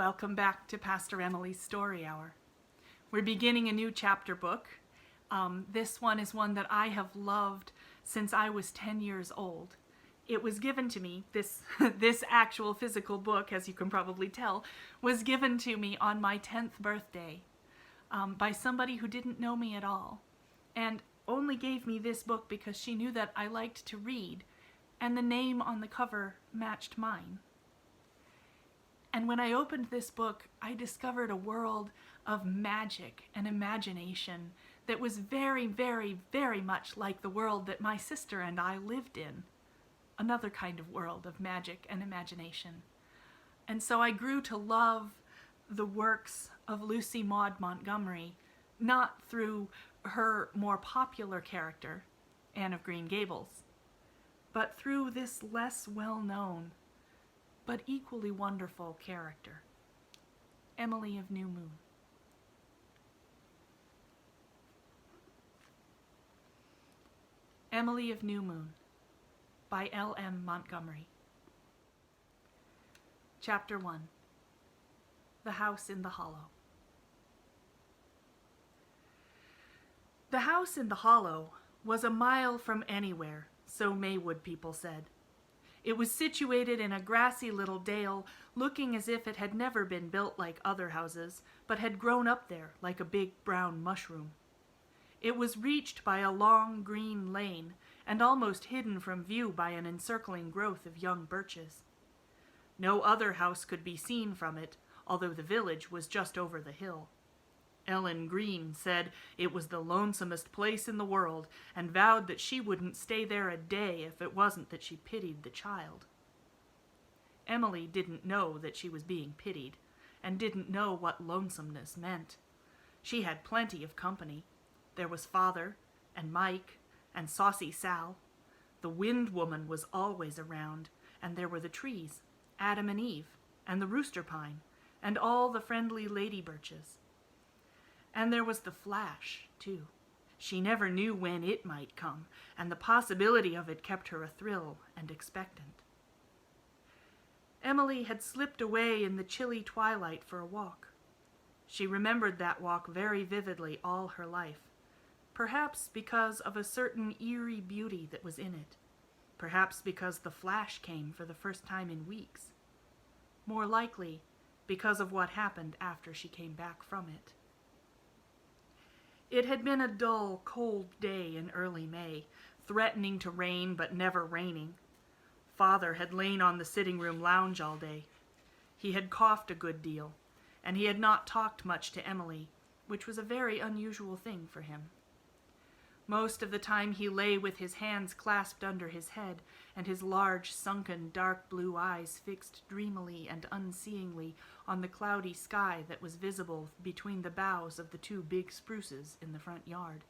Welcome back to Pastor Emilie's Story Hour. We're beginning a new chapter book. This one is one that I have loved since I was 10 years old. It was given to me, this actual physical book, as you can probably tell, was given to me on my 10th birthday by somebody who didn't know me at all, and only gave me this book because she knew that I liked to read, and the name on the cover matched mine. And when I opened this book, I discovered a world of magic and imagination that was very, very, very much like the world that my sister and I lived in. Another kind of world of magic and imagination. And so I grew to love the works of Lucy Maud Montgomery, not through her more popular character, Anne of Green Gables, but through this less well-known but equally wonderful character, Emilie of New Moon. Emilie of New Moon by L.M. Montgomery. Chapter 1. The House in the Hollow. The house in the hollow was a mile from anywhere, so Maywood people said. It was situated in a grassy little dale, looking as if it had never been built like other houses, but had grown up there like a big brown mushroom. It was reached by a long green lane, and almost hidden from view by an encircling growth of young birches. No other house could be seen from it, although the village was just over the hill. Ellen Green said it was the lonesomest place in the world, and vowed that she wouldn't stay there a day if it wasn't that she pitied the child. Emilie didn't know that she was being pitied, and didn't know what lonesomeness meant. She had plenty of company. There was Father, and Mike, and Saucy Sal. The Wind Woman was always around, and there were the trees, Adam and Eve, and the rooster pine, and all the friendly lady birches. And there was the Flash, too. She never knew when it might come, and the possibility of it kept her athrill and expectant. Emilie had slipped away in the chilly twilight for a walk. She remembered that walk very vividly all her life, perhaps because of a certain eerie beauty that was in it, perhaps because the Flash came for the first time in weeks, more likely because of what happened after she came back from it. It had been a dull, cold day in early May, threatening to rain but never raining. Father had lain on the sitting-room lounge all day. He had coughed a good deal, and he had not talked much to Emilie, which was a very unusual thing for him. Most of the time he lay with his hands clasped under his head, and his large, sunken, dark blue eyes fixed dreamily and unseeingly on the cloudy sky that was visible between the boughs of the two big spruces in the front yard.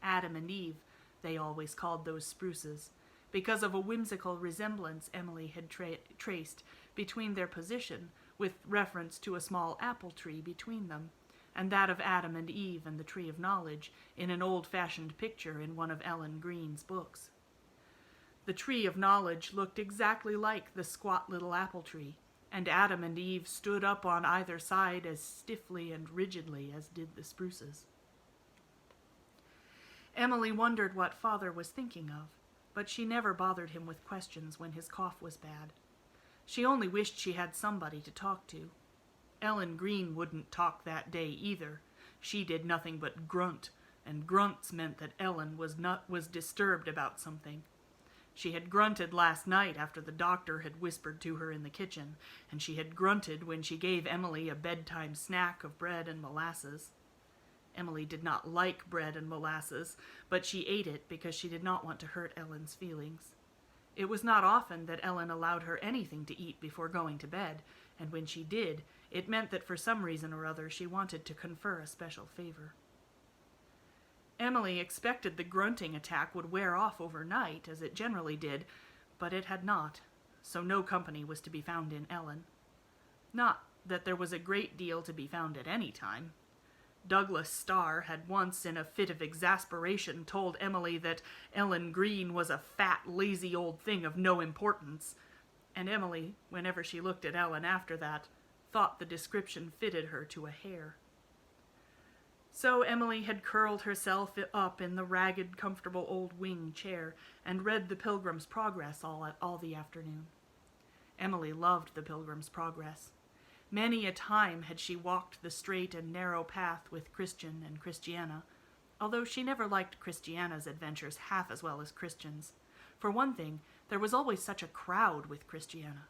Adam and Eve, they always called those spruces, because of a whimsical resemblance Emilie had traced between their position with reference to a small apple tree between them, and that of Adam and Eve and the Tree of Knowledge in an old-fashioned picture in one of Ellen Green's books. The Tree of Knowledge looked exactly like the squat little apple tree, and Adam and Eve stood up on either side as stiffly and rigidly as did the spruces. Emilie wondered what Father was thinking of, but she never bothered him with questions when his cough was bad. She only wished she had somebody to talk to. Ellen Green wouldn't talk that day either. She did nothing but grunt, and grunts meant that Ellen was disturbed about something. She had grunted last night after the doctor had whispered to her in the kitchen, and she had grunted when she gave Emilie a bedtime snack of bread and molasses. Emilie did not like bread and molasses, but she ate it because she did not want to hurt Ellen's feelings. It was not often that Ellen allowed her anything to eat before going to bed, and when she did, it meant that for some reason or other she wanted to confer a special favor. Emilie expected the grunting attack would wear off overnight, as it generally did, but it had not, so no company was to be found in Ellen. Not that there was a great deal to be found at any time. Douglas Starr had once, in a fit of exasperation, told Emilie that Ellen Green was a fat, lazy old thing of no importance, and Emilie, whenever she looked at Ellen after that, thought the description fitted her to a hair. So Emilie had curled herself up in the ragged, comfortable old wing chair and read the Pilgrim's Progress all the afternoon. Emilie loved the Pilgrim's Progress. Many a time had she walked the straight and narrow path with Christian and Christiana, although she never liked Christiana's adventures half as well as Christian's. For one thing, there was always such a crowd with Christiana.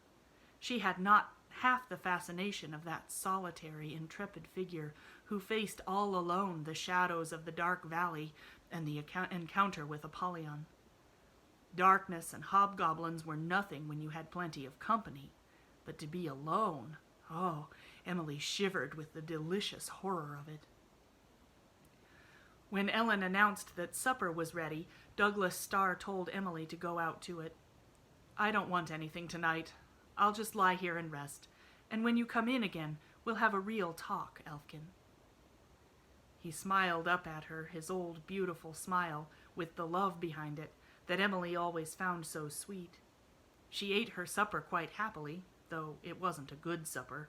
She had not half the fascination of that solitary, intrepid figure who faced all alone the shadows of the dark valley and the encounter with Apollyon. Darkness and hobgoblins were nothing when you had plenty of company, but to be alone, oh, Emilie shivered with the delicious horror of it. When Ellen announced that supper was ready, Douglas Starr told Emilie to go out to it. "I don't want anything tonight. I'll just lie here and rest, and when you come in again, we'll have a real talk, Elfkin." He smiled up at her, his old beautiful smile, with the love behind it, that Emilie always found so sweet. She ate her supper quite happily, though it wasn't a good supper.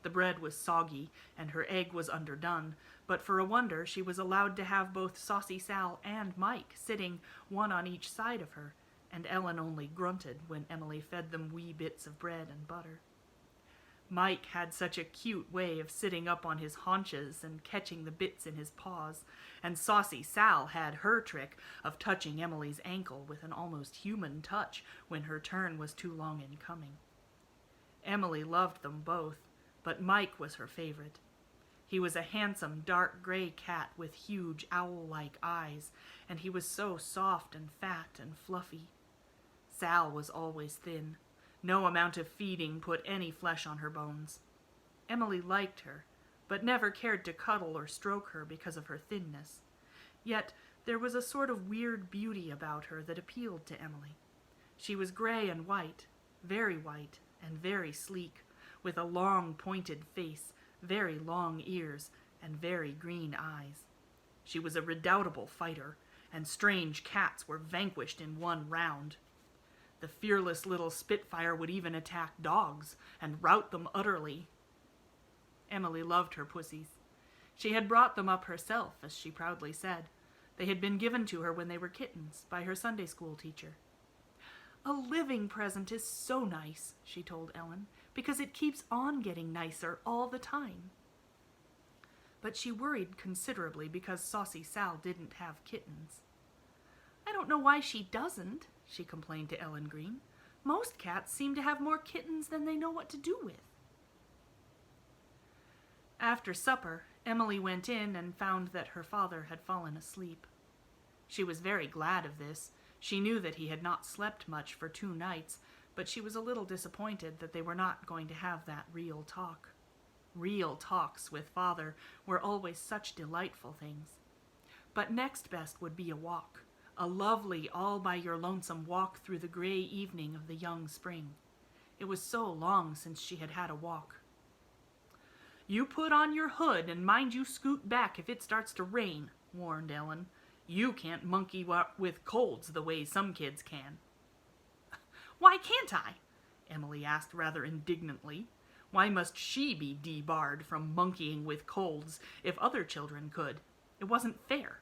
The bread was soggy, and her egg was underdone, but for a wonder she was allowed to have both Saucy Sal and Mike sitting one on each side of her, and Ellen only grunted when Emilie fed them wee bits of bread and butter. Mike had such a cute way of sitting up on his haunches and catching the bits in his paws, and Saucy Sal had her trick of touching Emilie's ankle with an almost human touch when her turn was too long in coming. Emilie loved them both, but Mike was her favorite. He was a handsome dark gray cat with huge owl-like eyes, and he was so soft and fat and fluffy. Sal was always thin. No amount of feeding put any flesh on her bones. Emilie liked her, but never cared to cuddle or stroke her because of her thinness. Yet there was a sort of weird beauty about her that appealed to Emilie. She was gray and white, and very sleek, with a long pointed face, very long ears, and very green eyes. She was a redoubtable fighter, and strange cats were vanquished in one round. The fearless little Spitfire would even attack dogs and rout them utterly. Emilie loved her pussies. She had brought them up herself, as she proudly said. They had been given to her when they were kittens by her Sunday school teacher. "A living present is so nice," she told Ellen, "because it keeps on getting nicer all the time." But she worried considerably because Saucy Sal didn't have kittens. "I don't know why she doesn't," she complained to Ellen Green. "Most cats seem to have more kittens than they know what to do with." After supper, Emilie went in and found that her father had fallen asleep. She was very glad of this. She knew that he had not slept much for 2 nights, but she was a little disappointed that they were not going to have that real talk. Real talks with father were always such delightful things. But next best would be a walk, a lovely all-by-your-lonesome walk through the gray evening of the young spring. It was so long since she had had a walk. "You put on your hood and mind you scoot back if it starts to rain," warned Ellen. "You can't monkey with colds the way some kids can." "Why can't I?" Emilie asked rather indignantly. Why must she be debarred from monkeying with colds if other children could? It wasn't fair.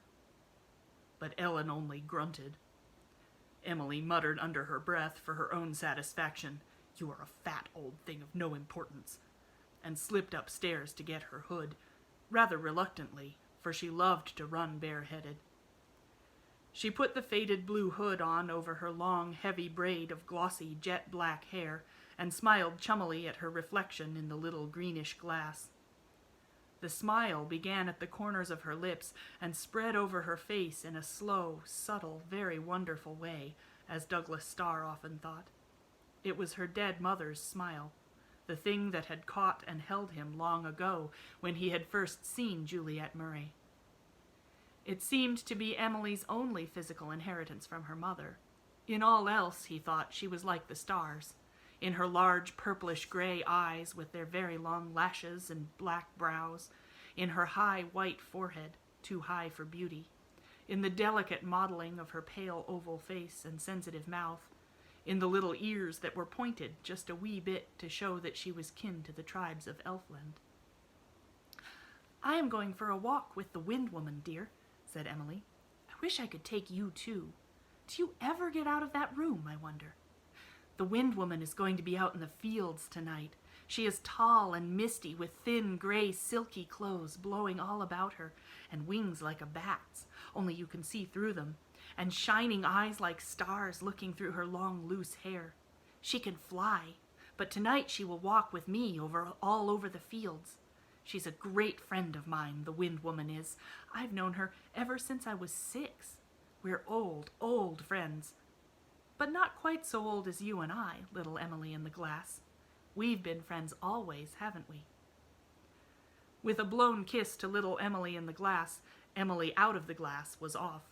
But Ellen only grunted. Emilie muttered under her breath for her own satisfaction, "You are a fat old thing of no importance," and slipped upstairs to get her hood, rather reluctantly, for she loved to run bareheaded. She put the faded blue hood on over her long, heavy braid of glossy, jet-black hair and smiled chummily at her reflection in the little greenish glass. The smile began at the corners of her lips and spread over her face in a slow, subtle, very wonderful way, as Douglas Starr often thought. It was her dead mother's smile, the thing that had caught and held him long ago when he had first seen Juliet Murray. It seemed to be Emily's only physical inheritance from her mother. In all else, he thought, she was like the stars. In her large purplish-gray eyes with their very long lashes and black brows, in her high white forehead, too high for beauty, in the delicate modeling of her pale oval face and sensitive mouth, in the little ears that were pointed just a wee bit to show that she was kin to the tribes of Elfland. "I am going for a walk with the Wind Woman, dear," said Emilie. "I wish I could take you too. Do you ever get out of that room, I wonder? The Wind Woman is going to be out in the fields tonight. She is tall and misty, with thin, gray, silky clothes blowing all about her, and wings like a bat's, only you can see through them, and shining eyes like stars looking through her long, loose hair. She can fly, but tonight she will walk with me all over the fields. She's a great friend of mine, the Wind Woman is. I've known her ever since I was 6. We're old, old friends. But not quite so old as you and I, little Emilie in the glass. We've been friends always, haven't we?" With a blown kiss to little Emilie in the glass, Emilie out of the glass was off.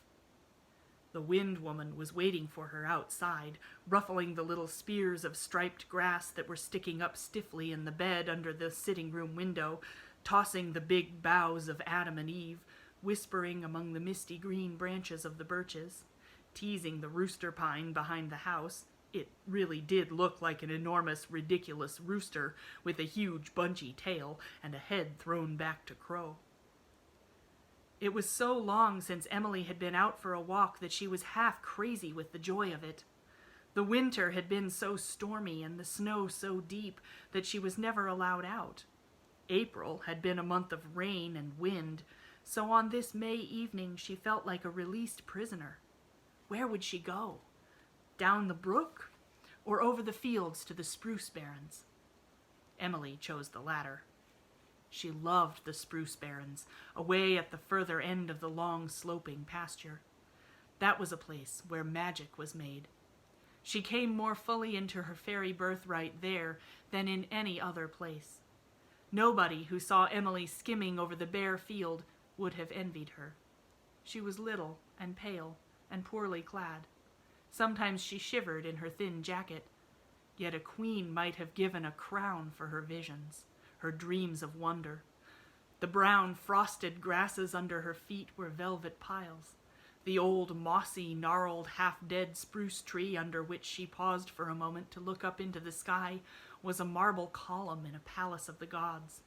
The Wind Woman was waiting for her outside, ruffling the little spears of striped grass that were sticking up stiffly in the bed under the sitting-room window, tossing the big boughs of Adam and Eve, whispering among the misty green branches of the birches, teasing the rooster pine behind the house. It really did look like an enormous, ridiculous rooster with a huge, bunchy tail and a head thrown back to crow. It was so long since Emilie had been out for a walk that she was half crazy with the joy of it. The winter had been so stormy and the snow so deep that she was never allowed out. April had been a month of rain and wind, so on this May evening she felt like a released prisoner. Where would she go? Down the brook, or over the fields to the spruce barrens? Emilie chose the latter. She loved the spruce barrens, away at the further end of the long sloping pasture. That was a place where magic was made. She came more fully into her fairy birthright there than in any other place. Nobody who saw Emilie skimming over the bare field would have envied her. She was little and pale and poorly clad. Sometimes she shivered in her thin jacket, yet a queen might have given a crown for her visions, her dreams of wonder. The brown, frosted grasses under her feet were velvet piles. The old, mossy, gnarled, half-dead spruce tree under which she paused for a moment to look up into the sky was a marble column in a palace of the gods.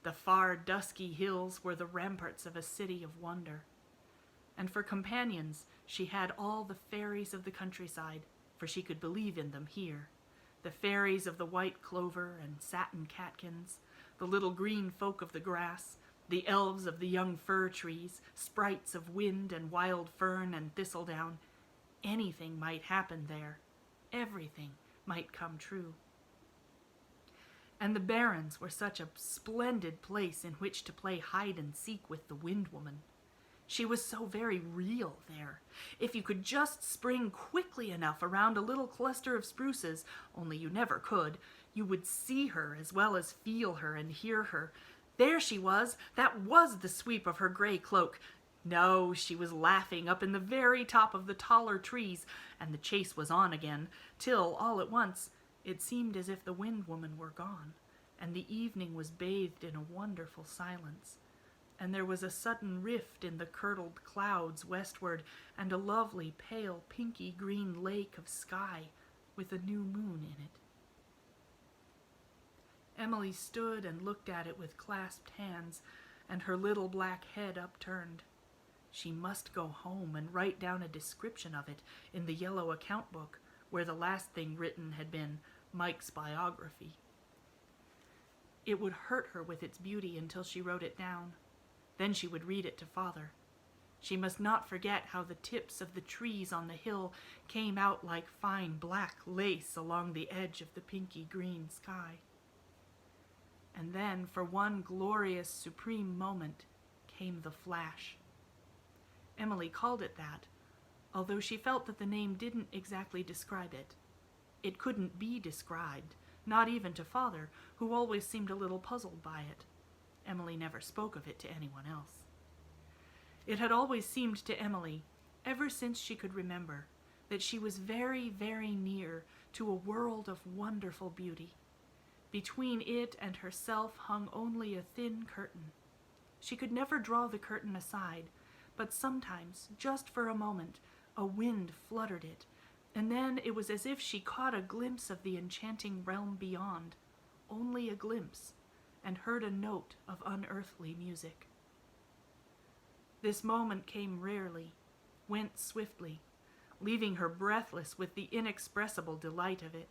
The far, dusky hills were the ramparts of a city of wonder. And for companions, she had all the fairies of the countryside, for she could believe in them here. The fairies of the white clover and satin catkins, the little green folk of the grass, the elves of the young fir trees, sprites of wind and wild fern and thistledown. Anything might happen there. Everything might come true. And the barrens were such a splendid place in which to play hide and seek with the Wind Woman. She was so very real there. If you could just spring quickly enough around a little cluster of spruces, only you never could, you would see her as well as feel her and hear her. There she was. That was the sweep of her gray cloak. No, she was laughing up in the very top of the taller trees, and the chase was on again, till, all at once, it seemed as if the Wind Woman were gone, and the evening was bathed in a wonderful silence. And there was a sudden rift in the curdled clouds westward, and a lovely, pale, pinky green lake of sky with a new moon in it. Emilie stood and looked at it with clasped hands, and her little black head upturned. She must go home and write down a description of it in the yellow account book, where the last thing written had been Mike's biography. It would hurt her with its beauty until she wrote it down. Then she would read it to Father. She must not forget how the tips of the trees on the hill came out like fine black lace along the edge of the pinky green sky. And then, for one glorious, supreme moment, came the flash. Emilie called it that, although she felt that the name didn't exactly describe it. It couldn't be described, not even to Father, who always seemed a little puzzled by it. Emilie never spoke of it to anyone else. It had always seemed to Emilie, ever since she could remember, that she was very, very near to a world of wonderful beauty. Between it and herself hung only a thin curtain. She could never draw the curtain aside, but sometimes, just for a moment, a wind fluttered it, And then it was as if she caught a glimpse of the enchanting realm beyond, only a glimpse, and heard a note of unearthly music. This moment came rarely, went swiftly, leaving her breathless with the inexpressible delight of it.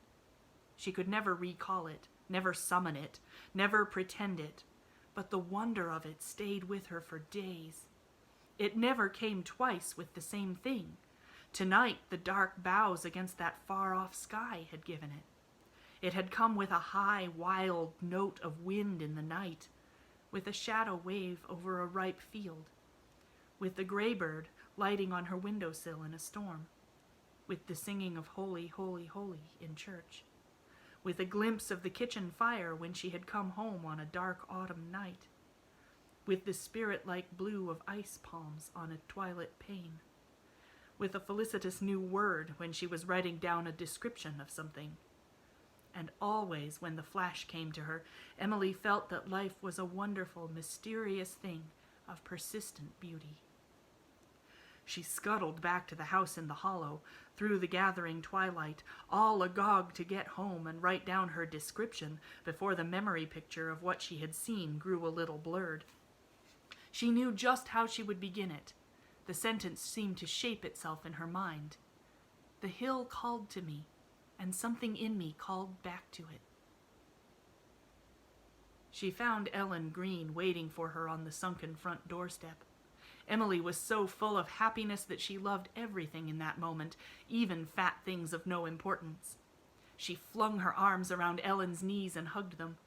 She could never recall it, never summon it, never pretend it, but the wonder of it stayed with her for days. It never came twice with the same thing. Tonight, the dark boughs against that far-off sky had given it. It had come with a high, wild note of wind in the night, with a shadow wave over a ripe field, with the gray bird lighting on her windowsill in a storm, with the singing of Holy, Holy, Holy in church, with a glimpse of the kitchen fire when she had come home on a dark autumn night, with the spirit-like blue of ice palms on a twilit pane, with a felicitous new word when she was writing down a description of something. And always when the flash came to her, Emilie felt that life was a wonderful, mysterious thing of persistent beauty. She scuttled back to the house in the hollow, through the gathering twilight, all agog to get home and write down her description before the memory picture of what she had seen grew a little blurred. She knew just how she would begin it. The sentence seemed to shape itself in her mind. The hill called to me, and something in me called back to it. She found Ellen Green waiting for her on the sunken front doorstep. Emilie was so full of happiness that she loved everything in that moment, even fat things of no importance. She flung her arms around Ellen's knees and hugged them.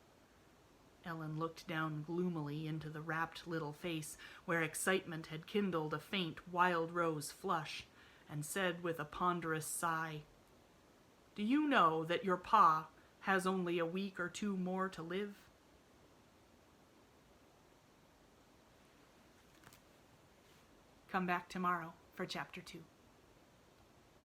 Ellen looked down gloomily into the rapt little face where excitement had kindled a faint wild rose flush, and said with a ponderous sigh, "Do you know that your pa has only a week or two more to live?" Come back tomorrow for Chapter 2.